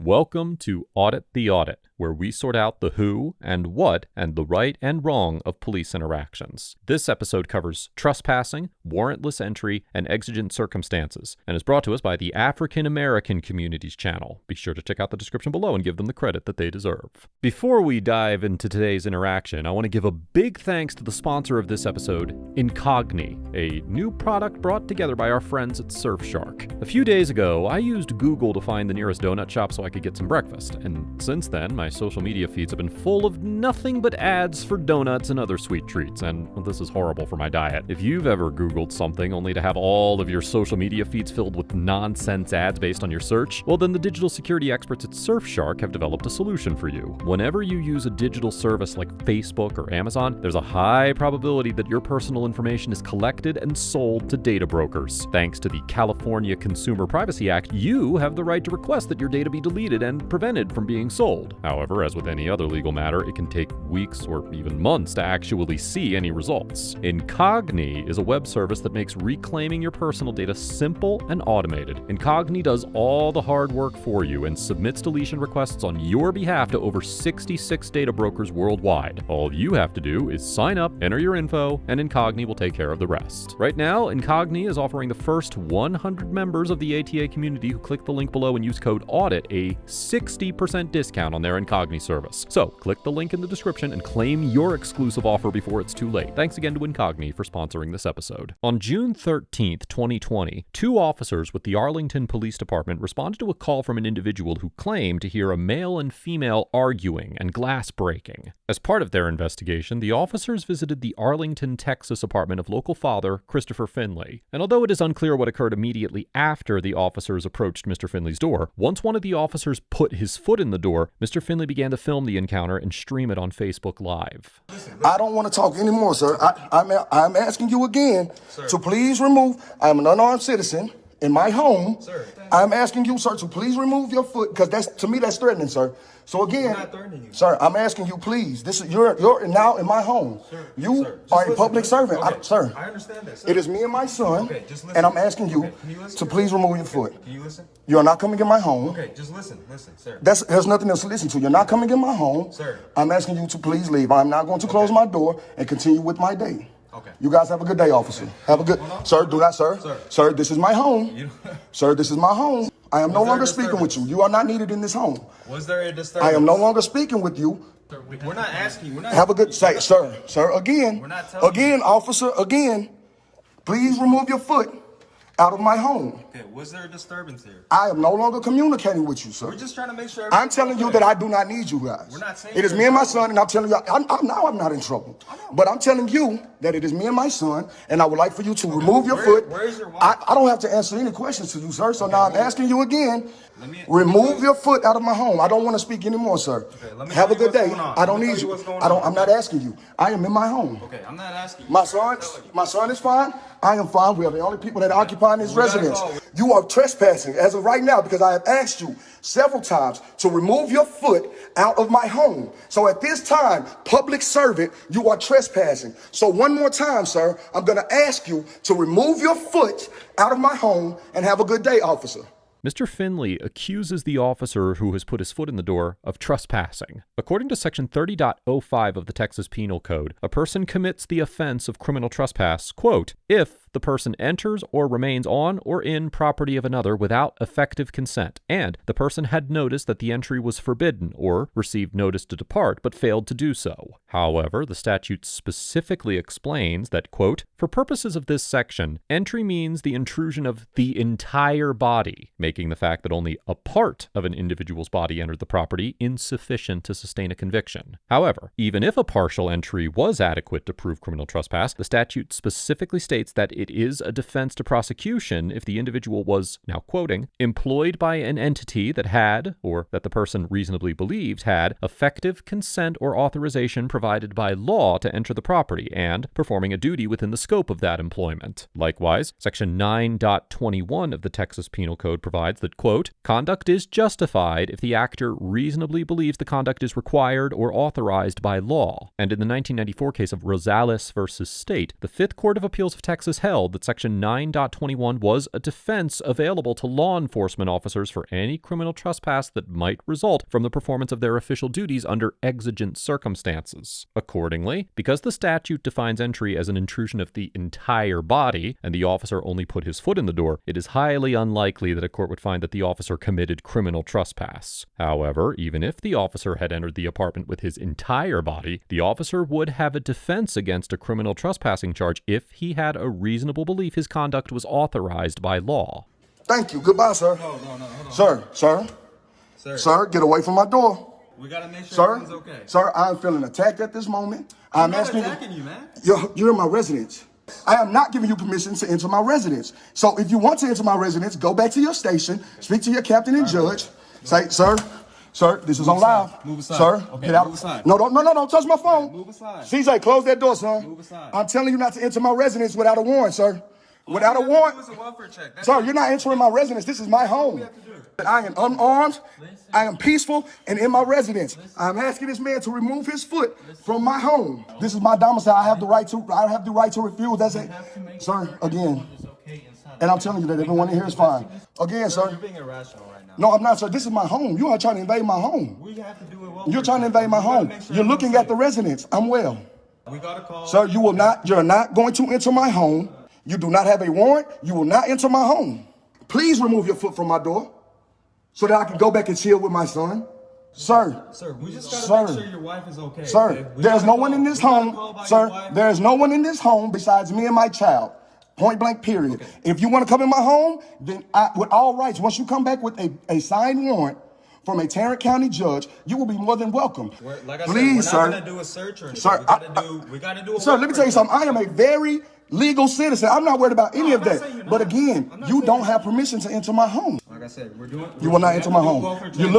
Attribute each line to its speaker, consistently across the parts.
Speaker 1: Welcome to Audit the Audit, where we sort out the who and what and the right and wrong of police interactions. This episode covers trespassing, warrantless entry, and exigent circumstances, and is brought to us by the African American Communities channel. Be sure to check out the description below and give them the credit that they deserve. Before we dive into today's interaction, I want to give a big thanks to the sponsor of this episode, Incogni, a new product brought together by our friends at Surfshark. A few days ago, I used Google to find the nearest donut shop so I could get some breakfast, and since then, my social media feeds have been full of nothing but ads for donuts and other sweet treats, and this is horrible for my diet. If you've ever Googled something only to have all of your social media feeds filled with nonsense ads based on your search, well then the digital security experts at Surfshark have developed a solution for you. Whenever you use a digital service like Facebook or Amazon, there's a high probability that your personal information is collected and sold to data brokers. Thanks to the California Consumer Privacy Act, you have the right to request that your data be deleted and prevented from being sold. However, as with any other legal matter, it can take weeks or even months to actually see any results. Incogni is a web service that makes reclaiming your personal data simple and automated. Incogni does all the hard work for you and submits deletion requests on your behalf to over 66 data brokers worldwide. All you have to do is sign up, enter your info, and Incogni will take care of the rest. Right now, Incogni is offering the first 100 members of the ATA community who click the link below and use code AUDIT a 60% discount on their Incogni service. So, click the link in the description and claim your exclusive offer before it's too late. Thanks again to Incogni for sponsoring this episode. On June 13th, 2020, two officers with the Arlington Police Department responded to a call from an individual who claimed to hear a male and female arguing and glass breaking. As part of their investigation, the officers visited the Arlington, Texas apartment of local father Christopher Finley. And although it is unclear what occurred immediately after the officers approached Mr. Finley's door, once one of the officers put his foot in the door, Mr. Finley began to film the encounter and stream it on Facebook Live.
Speaker 2: I don't want to talk anymore, sir. I'm asking you again to please remove. I'm an unarmed citizen in my home. Sir, I'm asking you, sir, to please remove your foot, because to me that's threatening, sir. So again,
Speaker 3: I'm not threatening you.
Speaker 2: Sir, I'm asking you, please. This is you're now in my home. Sir, you are a public servant,
Speaker 3: okay.
Speaker 2: Sir.
Speaker 3: I understand that, sir.
Speaker 2: It is me and my son,
Speaker 3: okay, just listen.
Speaker 2: And I'm asking you to please remove your foot. Can you listen? You are not coming in my home.
Speaker 3: Okay, just listen, sir.
Speaker 2: There's nothing else to listen to. You're not coming in my home.
Speaker 3: Sir.
Speaker 2: I'm asking you to please leave. I'm not going to close my door and continue with my day.
Speaker 3: Okay.
Speaker 2: You guys have a good day, officer. Okay. Have a good... Sir, do not, sir. Sir, this is my home. Sir, this is my home. I am no longer speaking with you. You are not needed in this home.
Speaker 3: Was there a disturbance?
Speaker 2: I am no longer speaking with you.
Speaker 3: Sir, we're not asking you.
Speaker 2: Have a good... Say, sir, again.
Speaker 3: We're not telling
Speaker 2: again,
Speaker 3: you.
Speaker 2: Officer, again. Please remove your foot out of my home.
Speaker 3: Okay, was there a disturbance here?
Speaker 2: I am no longer communicating with you, sir.
Speaker 3: We're just trying to make sure...
Speaker 2: I'm telling you that I do not need you guys.
Speaker 3: We're not saying...
Speaker 2: It is me and my son, and I'm telling you, I'm not in trouble. But I'm telling you that it is me and my son, and I would like for you to remove your foot.
Speaker 3: Where's your wife?
Speaker 2: I don't have to answer any questions to you, sir, so now I'm asking you again. Remove your foot out of my home. I don't want to speak anymore, sir.
Speaker 3: Okay,
Speaker 2: have a good day. I don't need you. I'm not asking you. I am in my home.
Speaker 3: Okay, I'm not asking you.
Speaker 2: My son is fine. I am fine. We are the only people that occupy this residence. You are trespassing as of right now because I have asked you several times to remove your foot out of my home. So at this time, public servant, you are trespassing. So one more time, sir, I'm going to ask you to remove your foot out of my home and have a good day, officer.
Speaker 1: Mr. Finley accuses the officer who has put his foot in the door of trespassing. According to Section 30.05 of the Texas Penal Code, a person commits the offense of criminal trespass, quote, if the person enters or remains on or in property of another without effective consent, and the person had noticed that the entry was forbidden or received notice to depart but failed to do so. However, the statute specifically explains that, quote, for purposes of this section, entry means the intrusion of the entire body, making the fact that only a part of an individual's body entered the property insufficient to sustain a conviction. However, even if a partial entry was adequate to prove criminal trespass, the statute specifically states that it is a defense to prosecution if the individual was, now quoting, employed by an entity that had, or that the person reasonably believed had, effective consent or authorization provided provided by law to enter the property and performing a duty within the scope of that employment. Likewise, Section 9.21 of the Texas Penal Code provides that, quote, conduct is justified if the actor reasonably believes the conduct is required or authorized by law. And in the 1994 case of Rosales versus State, the Fifth Court of Appeals of Texas held that Section 9.21 was a defense available to law enforcement officers for any criminal trespass that might result from the performance of their official duties under exigent circumstances. Accordingly, because the statute defines entry as an intrusion of the entire body, and the officer only put his foot in the door, it is highly unlikely that a court would find that the officer committed criminal trespass. However, even if the officer had entered the apartment with his entire body, the officer would have a defense against a criminal trespassing charge if he had a reasonable belief his conduct was authorized by law.
Speaker 2: Thank you. Goodbye, sir.
Speaker 3: No, hold on.
Speaker 2: Sir, get away from my door.
Speaker 3: We gotta make sure
Speaker 2: Sir,
Speaker 3: everything's okay.
Speaker 2: sir, I'm feeling attacked at this moment.
Speaker 3: I'm not attacking you, man.
Speaker 2: You're in my residence. I am not giving you permission to enter my residence. So if you want to enter my residence, go back to your station, speak to your captain and judge. Say, sir, this is on live.
Speaker 3: Move aside.
Speaker 2: Sir,
Speaker 3: Okay,
Speaker 2: get out.
Speaker 3: move aside.
Speaker 2: No, don't touch my phone.
Speaker 3: Move aside.
Speaker 2: CJ, close that door, son.
Speaker 3: Move aside.
Speaker 2: I'm telling you not to enter my residence without a warrant, sir. Without a warrant.
Speaker 3: It's a welfare check.
Speaker 2: Sir, you're not entering my residence. This is my home. I am unarmed, I am peaceful, and in my residence. I'm asking this man to remove his foot from my home. This is my domicile. I have the right to refuse. That's it. Sir, again. And I'm telling you that everyone in here is fine. Again, sir.
Speaker 3: You're being irrational right now.
Speaker 2: No, I'm not, sir. This is my home. You are trying to invade my home.
Speaker 3: We have to do it
Speaker 2: You're trying to invade my home. You're looking at the residence. I'm well.
Speaker 3: We got a call.
Speaker 2: Sir, you're not going to enter my home. You do not have a warrant. You will not enter my home. Please remove your foot from my door so that I can go back and chill with my son. Sir,
Speaker 3: we just gotta make sure your wife is okay.
Speaker 2: Sir, there's no one in this home. Sir, there is no one in this home besides me and my child. Point blank, period. Okay. If you want to come in my home, then with all rights, once you come back with a signed warrant from a Tarrant County judge, you will be more than welcome.
Speaker 3: Like I
Speaker 2: Please,
Speaker 3: said, we're not
Speaker 2: sir.
Speaker 3: gonna do a search or anything.
Speaker 2: Sir,
Speaker 3: we gotta do a
Speaker 2: sir, let me tell you something. I am a very legal citizen. I'm not worried about any of that. But again, you don't have permission to enter my home.
Speaker 3: Like I said,
Speaker 2: you will not enter my home. You are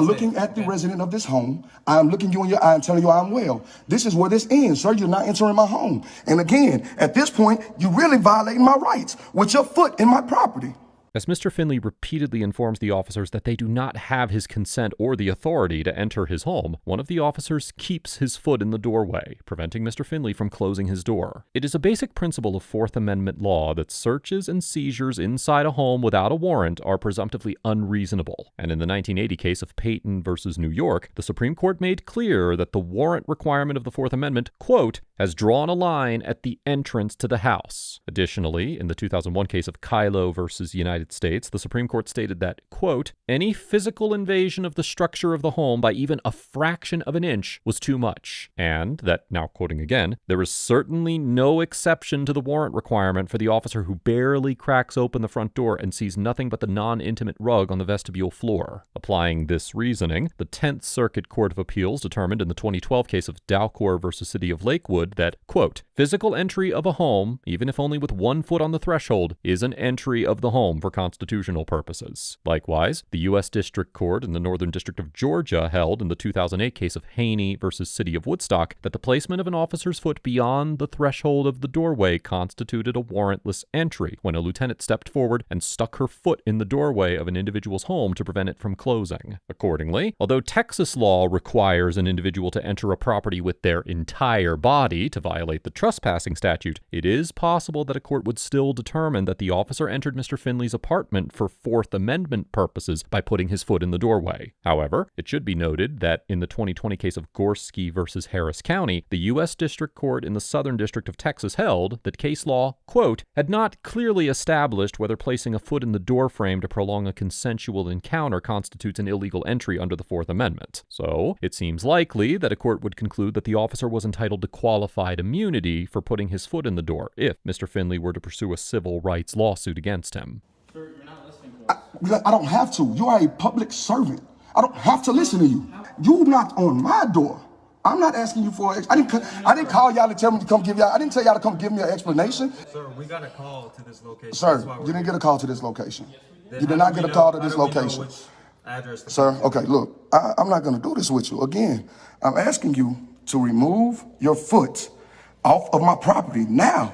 Speaker 2: looking at the resident of this home. I'm looking you in your eye and telling you I'm well. This is where this ends, sir. You're not entering my home. And again, at this point, you're really violating my rights with your foot in my property.
Speaker 1: As Mr. Finley repeatedly informs the officers that they do not have his consent or the authority to enter his home, one of the officers keeps his foot in the doorway, preventing Mr. Finley from closing his door. It is a basic principle of Fourth Amendment law that searches and seizures inside a home without a warrant are presumptively unreasonable. And in the 1980 case of Payton versus New York, the Supreme Court made clear that the warrant requirement of the Fourth Amendment, quote, has drawn a line at the entrance to the house. Additionally, in the 2001 case of Kylo versus United States, the Supreme Court stated that, quote, any physical invasion of the structure of the home by even a fraction of an inch was too much. And that, now quoting again, there is certainly no exception to the warrant requirement for the officer who barely cracks open the front door and sees nothing but the non-intimate rug on the vestibule floor. Applying this reasoning, the 10th Circuit Court of Appeals determined in the 2012 case of Dalcour versus City of Lakewood that, quote, physical entry of a home, even if only with 1 foot on the threshold, is an entry of the home for constitutional purposes. Likewise, the U.S. District Court in the Northern District of Georgia held in the 2008 case of Haney versus City of Woodstock that the placement of an officer's foot beyond the threshold of the doorway constituted a warrantless entry when a lieutenant stepped forward and stuck her foot in the doorway of an individual's home to prevent it from closing. Accordingly, although Texas law requires an individual to enter a property with their entire body to violate the trespassing statute, it is possible that a court would still determine that the officer entered Mr. Finley's apartment for Fourth Amendment purposes by putting his foot in the doorway. However, it should be noted that in the 2020 case of Gorski versus Harris County, the U.S. District Court in the Southern District of Texas held that case law, quote, had not clearly established whether placing a foot in the doorframe to prolong a consensual encounter constitutes an illegal entry under the Fourth Amendment. So, it seems likely that a court would conclude that the officer was entitled to qualified immunity for putting his foot in the door if Mr. Finley were to pursue a civil rights lawsuit against him.
Speaker 3: Sir, you're not listening to us.
Speaker 2: I don't have to. You are a public servant. I don't have to listen to you. You knocked on my door. I'm not asking you for. I didn't call y'all to tell me to come give y'all. I didn't tell y'all to come give me an explanation.
Speaker 3: Sir, we got a call to this location.
Speaker 2: Sir, you didn't get a call to this location. You did not get a call to this location.
Speaker 3: Address.
Speaker 2: Sir, okay, look, I'm not going to do this with you. Again, I'm asking you to remove your foot off of my property now.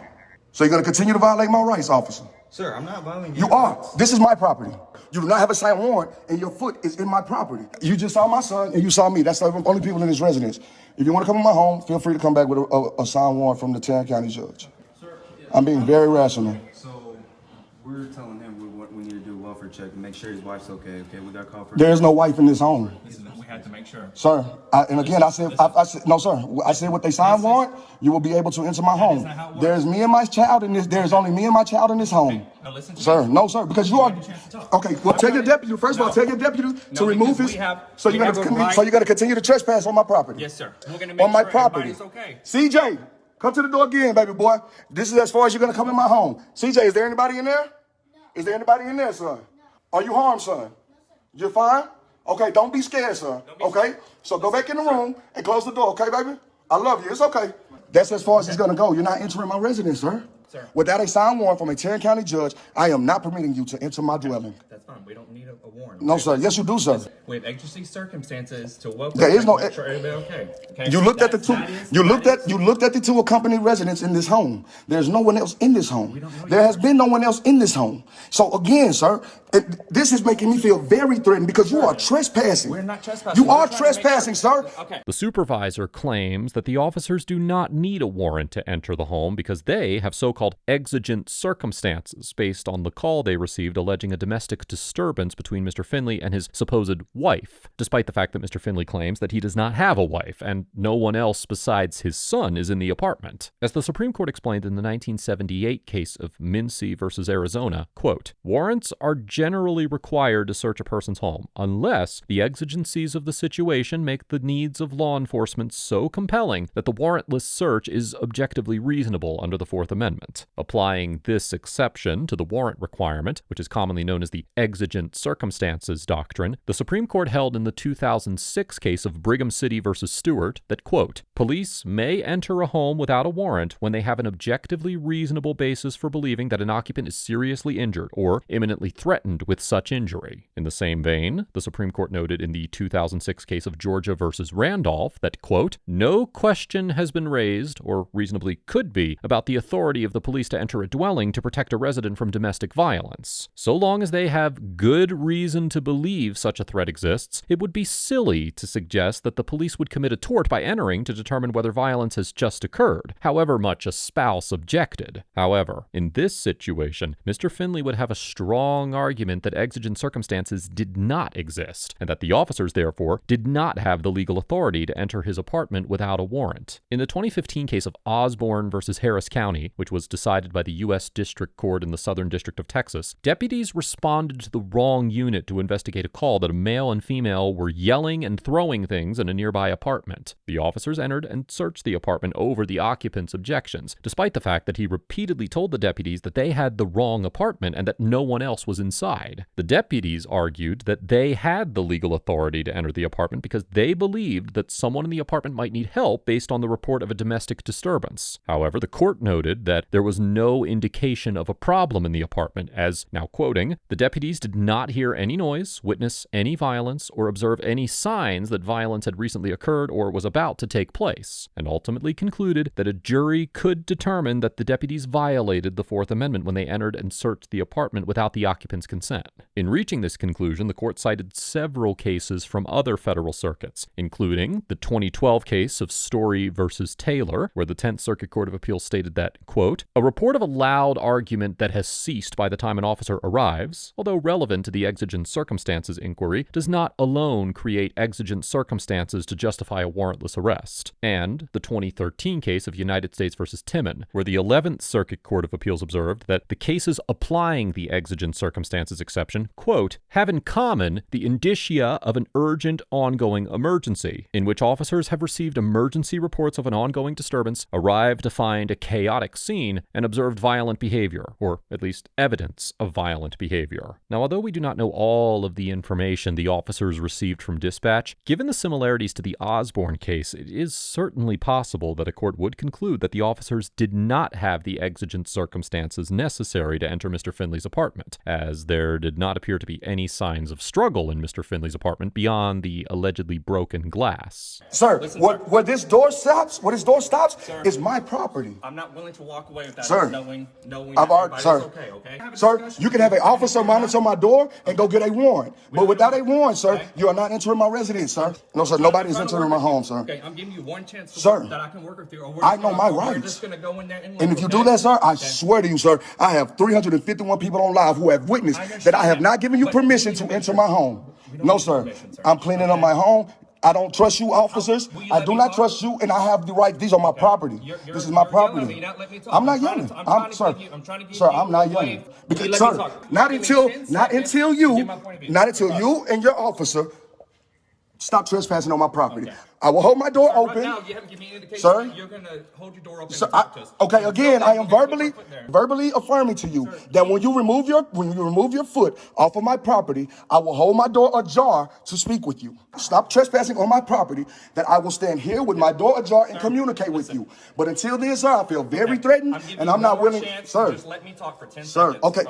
Speaker 2: So you're gonna continue to violate my rights, officer?
Speaker 3: Sir, I'm not violating
Speaker 2: You are. This is my property. You do not have a signed warrant, and your foot is in my property. You just saw my son, and you saw me. That's the only people in this residence. If you want to come in my home, feel free to come back with a signed warrant from the Tarrant County judge.
Speaker 3: Sir,
Speaker 2: I'm being very rational.
Speaker 3: so we're telling him we need to do a welfare check and make sure his wife's okay. Okay, we got a call for.
Speaker 2: There is no wife in this home.
Speaker 4: We had to make sure.
Speaker 2: Sir, and again, I said, no, sir. I said with a signed warrant, you will be able to enter my home. There's me and my child in this. There's only me and my child in this home.
Speaker 4: Now listen to
Speaker 2: Sir,
Speaker 4: me.
Speaker 2: no, sir, because you are.
Speaker 4: a chance to talk.
Speaker 2: Okay, well, tell your deputy. First of all, tell your deputy to remove
Speaker 4: because
Speaker 2: his.
Speaker 4: we have a right-
Speaker 2: So you're gonna continue to trespass on my property.
Speaker 4: Yes, sir. We're gonna make
Speaker 2: On my
Speaker 4: sure
Speaker 2: property.
Speaker 4: everybody's okay.
Speaker 2: CJ, come to the door again, baby boy. This is as far as you're gonna come in my home. CJ, is there anybody in there? No. Is there anybody in there, son? No. Are you harmed, son? No, sir. You're fine? Okay, don't be scared, son. Okay? So go back in the room and close the door, okay, baby? I love you. It's okay. That's as far as it's gonna go. You're not entering my residence, sir.
Speaker 4: Sir.
Speaker 2: Without a signed warrant from a Tarrant County judge, I am not permitting you to enter my dwelling.
Speaker 4: That's fine. We don't need a warrant.
Speaker 2: No,
Speaker 4: okay?
Speaker 2: sir. Yes, you do, sir.
Speaker 4: We have exigency circumstances to welcome.
Speaker 2: There is no-
Speaker 4: make sure everybody okay. Okay?
Speaker 2: You looked at the two.
Speaker 4: That is-
Speaker 2: You looked
Speaker 4: that
Speaker 2: at
Speaker 4: is-
Speaker 2: you looked at the two accompanied residents in this home. There's no one else in this home.
Speaker 4: don't know
Speaker 2: There
Speaker 4: you.
Speaker 2: has been no one else in this home. So again, sir, this is making me feel very threatened because you are trespassing.
Speaker 4: We're not trespassing.
Speaker 2: You
Speaker 4: We're
Speaker 2: are
Speaker 4: trying to make
Speaker 2: trespassing,
Speaker 4: sure-
Speaker 2: sir.
Speaker 4: Okay.
Speaker 1: The supervisor claims that the officers do not need a warrant to enter the home because they have so-called exigent circumstances based on the call they received alleging a domestic disturbance between Mr. Finley and his supposed wife, despite the fact that Mr. Finley claims that he does not have a wife and no one else besides his son is in the apartment. As the Supreme Court explained in the 1978 case of Mincy versus Arizona, quote, warrants are generally required to search a person's home unless the exigencies of the situation make the needs of law enforcement so compelling that the warrantless search is objectively reasonable under the Fourth Amendment. Applying this exception to the warrant requirement, which is commonly known as the exigent circumstances doctrine, the Supreme Court held in the 2006 case of Brigham City versus Stewart that, quote, police may enter a home without a warrant when they have an objectively reasonable basis for believing that an occupant is seriously injured or imminently threatened with such injury. In the same vein, the Supreme Court noted in the 2006 case of Georgia versus Randolph that, quote, no question has been raised, or reasonably could be, about the authority of the police to enter a dwelling to protect a resident from domestic violence. So long as they have good reason to believe such a threat exists, it would be silly to suggest that the police would commit a tort by entering to determine whether violence has just occurred, however much a spouse objected. However, in this situation, Mr. Finley would have a strong argument that exigent circumstances did not exist, and that the officers, therefore, did not have the legal authority to enter his apartment without a warrant. In the 2015 case of Osborne versus Harris County, which was decided by the U.S. District Court in the Southern District of Texas, deputies responded to the wrong unit to investigate a call that a male and female were yelling and throwing things in a nearby apartment. The officers entered and searched the apartment over the occupant's objections, despite the fact that he repeatedly told the deputies that they had the wrong apartment and that no one else was inside. The deputies argued that they had the legal authority to enter the apartment because they believed that someone in the apartment might need help based on the report of a domestic disturbance. However, the court noted that there was no indication of a problem in the apartment, as, now quoting, the deputies did not hear any noise, witness any violence, or observe any signs that violence had recently occurred or was about to take place, and ultimately concluded that a jury could determine that the deputies violated the Fourth Amendment when they entered and searched the apartment without the occupant's consent. In reaching this conclusion, the court cited several cases from other federal circuits, including the 2012 case of Story versus Taylor, where the 10th Circuit Court of Appeals stated that, quote, a report of a loud argument that has ceased by the time an officer arrives, although relevant to the exigent circumstances inquiry, does not alone create exigent circumstances to justify a warrantless arrest. And the 2013 case of United States versus Timmon, where the 11th Circuit Court of Appeals observed that the cases applying the exigent circumstances exception, quote, have in common the indicia of an urgent ongoing emergency, in which officers have received emergency reports of an ongoing disturbance, arrived to find a chaotic scene, in and observed violent behavior, or at least evidence of violent behavior. Now, although we do not know all of the information the officers received from dispatch, given the similarities to the Osborne case, it is certainly possible that a court would conclude that the officers did not have the exigent circumstances necessary to enter Mr. Finley's apartment, as there did not appear to be any signs of struggle in Mr. Finley's apartment beyond the allegedly broken glass.
Speaker 2: Sir, where this door stops, is my property.
Speaker 4: I'm not willing to walk away without
Speaker 2: Sir,
Speaker 4: knowing
Speaker 2: I've
Speaker 4: that
Speaker 2: already, sir,
Speaker 4: everybody's okay?
Speaker 2: sir, you can have an officer monitor my door and go get a warrant. But without a warrant, sir, you are not entering my residence, sir. No, sir, nobody is entering my home, sir.
Speaker 4: Okay, I'm giving you one chance to
Speaker 2: Sir,
Speaker 4: work that I can work with you. Or
Speaker 2: I know my
Speaker 4: We're
Speaker 2: rights.
Speaker 4: just gonna go in there and
Speaker 2: And if you do that, sir, I swear to you, sir, I have 351 people on live who have witnessed that I have not given you permission to enter my home. No, sir. I'm cleaning up my home. I don't trust you, officers. I do not trust you, and I have the right. These are my property. This is my property. I'm not yelling. Sir, I'm not yelling. Because, sir, not until you and your officer stop trespassing on my property. I will hold my door open.
Speaker 4: Right now, you haven't given me any indication
Speaker 2: Sir?
Speaker 4: that you're gonna hold your door open.
Speaker 2: So
Speaker 4: and talk to us.
Speaker 2: okay, again, I am
Speaker 4: Okay, put your
Speaker 2: verbally
Speaker 4: foot there.
Speaker 2: affirming to you that when you remove your foot off of my property, I will hold my door ajar to speak with you. Stop trespassing on my property, that I will stand here with my door ajar and communicate with you. But until then, sir, I feel very threatened,
Speaker 4: giving
Speaker 2: and I'm
Speaker 4: you
Speaker 2: not
Speaker 4: one more
Speaker 2: willing,
Speaker 4: chance.
Speaker 2: sir.
Speaker 4: Just let me talk for 10
Speaker 2: Sir,
Speaker 4: seconds.
Speaker 2: okay,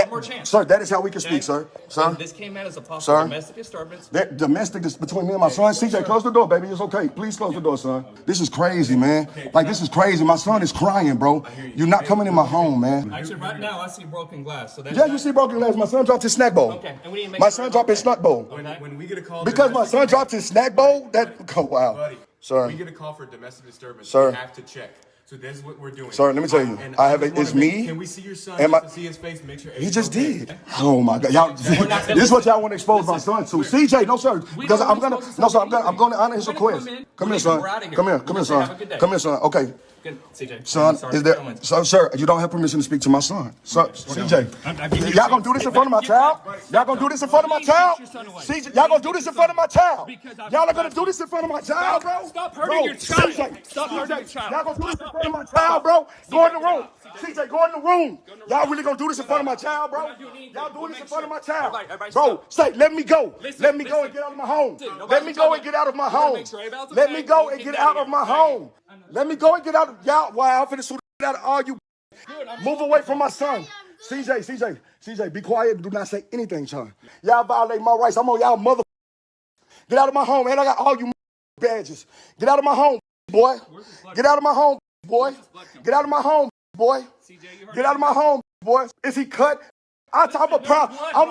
Speaker 4: One more chance.
Speaker 2: sir, that is how we can
Speaker 4: Okay?
Speaker 2: speak, sir. Sir,
Speaker 4: This came out as a possible
Speaker 2: Sir?
Speaker 4: domestic disturbance.
Speaker 2: that domestic is between me and my son. CJ, close the door, baby. It's okay. Please close the door, son. This is crazy, man. Like, this is crazy. My son is crying, bro. You're not coming in my home, man.
Speaker 4: Actually, right now I see broken glass. So that's
Speaker 2: Yeah, you see broken glass. My son dropped his snack bowl.
Speaker 4: Okay, and we need to make
Speaker 2: My
Speaker 4: sure
Speaker 2: son
Speaker 4: I'm
Speaker 2: dropped his
Speaker 4: okay.
Speaker 2: snack bowl.
Speaker 3: When we get a call,
Speaker 2: Because my son dropped his snack bowl, oh, wow.
Speaker 3: buddy,
Speaker 2: Sir.
Speaker 3: we get a call for domestic disturbance.
Speaker 2: Sir.
Speaker 3: We have to check. So this is what we're doing.
Speaker 2: Sir, let me tell you,
Speaker 3: And
Speaker 2: I have
Speaker 3: just wanna
Speaker 2: it's me.
Speaker 3: Can we see your son?
Speaker 2: and
Speaker 3: Just
Speaker 2: my-
Speaker 3: to see his face, make sure
Speaker 2: He just
Speaker 3: everything's
Speaker 2: did.
Speaker 3: okay?
Speaker 2: Oh my God, y'all! This is what y'all want to expose my son to. CJ, no sir, because I'm gonna, no sir, I'm going to honor his request. Come here, son. Come here, son. Come here, son. Okay.
Speaker 4: Good, CJ.
Speaker 2: Son,
Speaker 4: Sorry
Speaker 2: is
Speaker 4: for
Speaker 2: there,
Speaker 4: filming.
Speaker 2: sir, you don't have permission to speak to my son. Sir, CJ, y'all gonna do this in front of my child? Y'all gonna do this in front of my child? CJ, y'all gonna do this in front of my child? Y'all are gonna do this in front of my child, bro?
Speaker 4: Stop hurting your child. Stop hurting your child.
Speaker 2: Y'all gonna do this in front of my child, bro? Go in the room. CJ, go in the room. Y'all really gonna do this in front of my child, bro? Y'all doing this in front of my child. Bro, say, let me go. Let me go and get out of my home. Let me go and get out of my home. Let me go and get out of my home. Let me go and get out of y'all. Wow, I'm finna shoot out of all you. Move away from my son. CJ, be quiet and do not say anything, son. Y'all violate my rights. I'm on y'all mother. Get out of my home, man. I got all you badges. Get out of my home, boy. Get out of my home, boy. Get out of my home, boy. Get out of my home, boy. Is he cut? I'm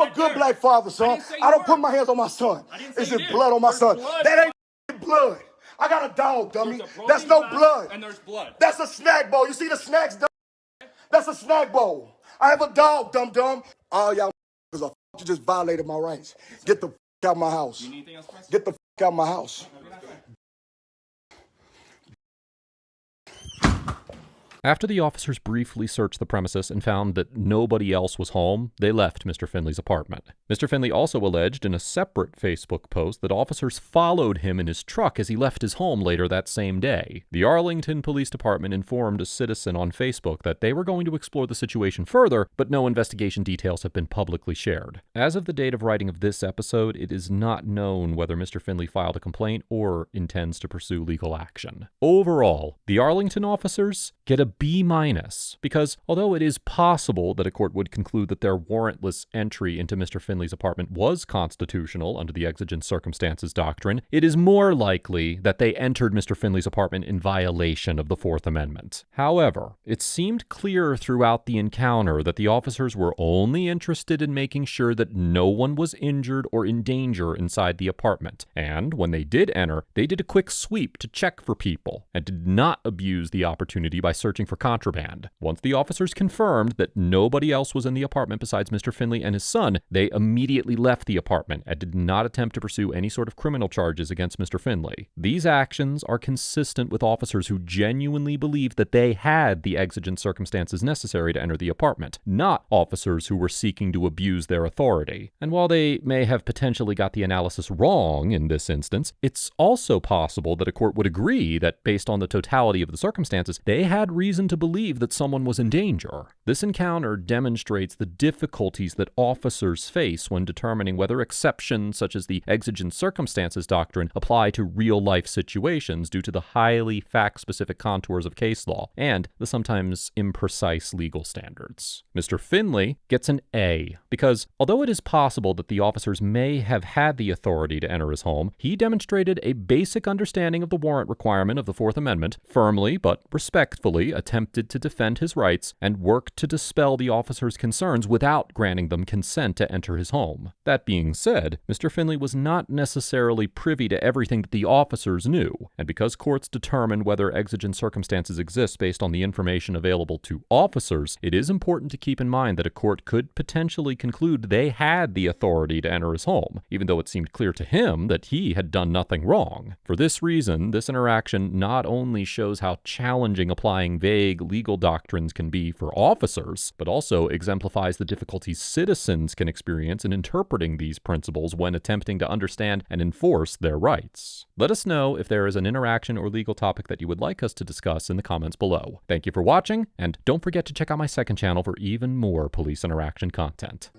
Speaker 2: a good black father, son. I don't put my hands on my son. Is it blood on my son? That ain't blood. I got a dog, dummy. That's no blood.
Speaker 4: And there's blood.
Speaker 2: That's a snack bowl. You see the snacks, dumb? That's a snack bowl. I have a dog, dum-dum. All y'all you just violated my rights. Get the out of my house. Get the out of my house.
Speaker 1: After the officers briefly searched the premises and found that nobody else was home, they left Mr. Finley's apartment. Mr. Finley also alleged in a separate Facebook post that officers followed him in his truck as he left his home later that same day. The Arlington Police Department informed a citizen on Facebook that they were going to explore the situation further, but no investigation details have been publicly shared. As of the date of writing of this episode, it is not known whether Mr. Finley filed a complaint or intends to pursue legal action. Overall, the Arlington officers get a B-, because although it is possible that a court would conclude that their warrantless entry into Mr. Finley's apartment was constitutional under the exigent circumstances doctrine, it is more likely that they entered Mr. Finley's apartment in violation of the Fourth Amendment. However, it seemed clear throughout the encounter that the officers were only interested in making sure that no one was injured or in danger inside the apartment, and when they did enter, they did a quick sweep to check for people and did not abuse the opportunity by searching for contraband. Once the officers confirmed that nobody else was in the apartment besides Mr. Finley and his son, they immediately left the apartment and did not attempt to pursue any sort of criminal charges against Mr. Finley. These actions are consistent with officers who genuinely believed that they had the exigent circumstances necessary to enter the apartment, not officers who were seeking to abuse their authority. And while they may have potentially got the analysis wrong in this instance, it's also possible that a court would agree that based on the totality of the circumstances, they had had reason to believe that someone was in danger. This encounter demonstrates the difficulties that officers face when determining whether exceptions such as the exigent circumstances doctrine apply to real-life situations due to the highly fact-specific contours of case law and the sometimes imprecise legal standards. Mr. Finley gets an A because, although it is possible that the officers may have had the authority to enter his home, he demonstrated a basic understanding of the warrant requirement of the Fourth Amendment, firmly but respectfully attempted to defend his rights, and worked to dispel the officers' concerns without granting them consent to enter his home. That being said, Mr. Finley was not necessarily privy to everything that the officers knew, and because courts determine whether exigent circumstances exist based on the information available to officers, it is important to keep in mind that a court could potentially conclude they had the authority to enter his home, even though it seemed clear to him that he had done nothing wrong. For this reason, this interaction not only shows how challenging applying vague legal doctrines can be for officers, but also exemplifies the difficulties citizens can experience in interpreting these principles when attempting to understand and enforce their rights. Let us know if there is an interaction or legal topic that you would like us to discuss in the comments below. Thank you for watching, and don't forget to check out my second channel for even more police interaction content.